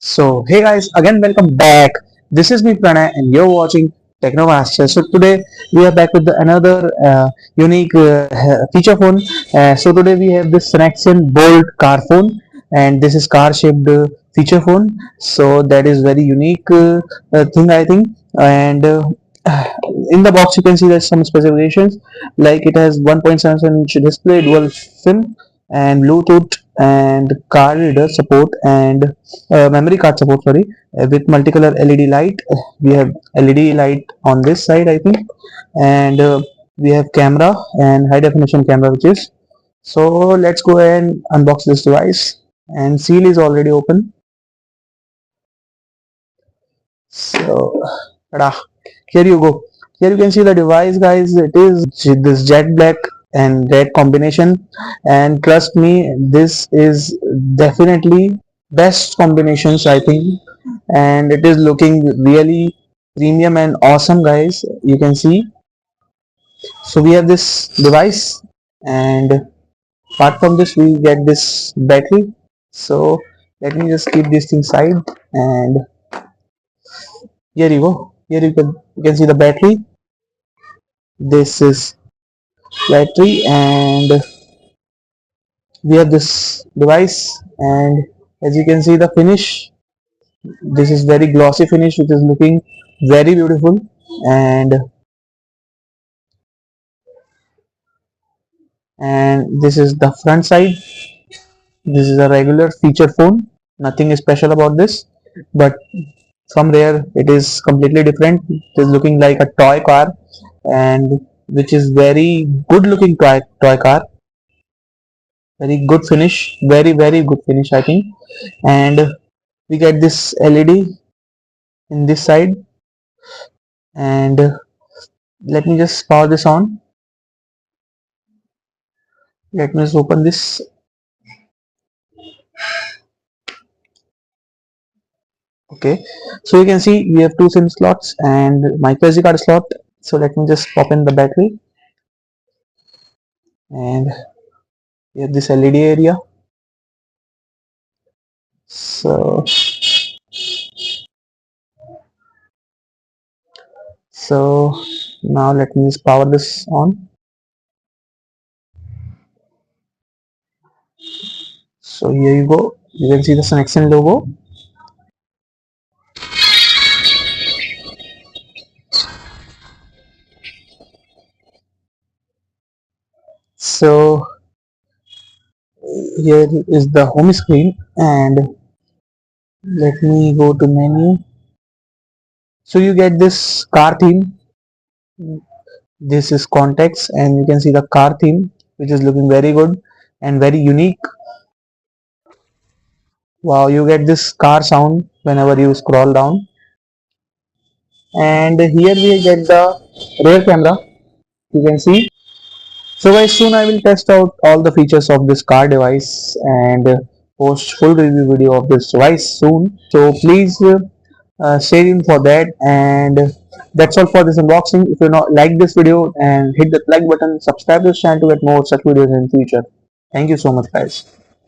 So, hey guys, again welcome back. This is me Pranay, and you're watching Technomaster. So today we are back with another unique feature phone. So today we have this Connection Bold car phone, and this is car-shaped feature phone. So that is very unique thing, I think. And in the box you can see there's some specifications, like it has 1.7-inch display, dual SIM, and Bluetooth and card reader support, and memory card support, sorry, with multicolor LED light. We have LED light on this side, I think, and we have camera and high definition camera, which is. So let's go ahead and unbox this device, and seal is already open. So tada, here you go. Here you can see the device, guys. It is this jet black and red combination, and trust me, this is definitely best combinations, I think. And it is looking really premium and awesome, guys. You can see. So we have this device, and apart from this we get this battery. So let me just keep this thing side, and here you go. Here you can see the battery. This is battery, and we have this device, and as you can see the finish, this is very glossy finish, which is looking very beautiful. And this is the front side. This is a regular feature phone, nothing is special about this, but from rear it is completely different. It is looking like a toy car, and which is very good looking toy car. Very good finish, very good finish, I think. And we get this LED in this side, and let me just power this on. Let me just open this. Okay, so you can see we have two SIM slots and micro SD card slot. So let me just pop in the battery, and we have this LED area. So now let me just power this on. So here you go, you can see the Connection logo. So here is the home screen, and let me go to menu. So you get this car theme. This is context, and you can see the car theme, which is looking very good and very unique. Wow, you get this car sound whenever you scroll down. And here we get the rear camera, you can see. So guys, soon I will test out all the features of this car device, and post full review video of this device soon. So please stay tuned for that. And that's all for this unboxing. If you not like this video, and hit the like button, subscribe to this channel to get more such videos in future. Thank you so much, guys.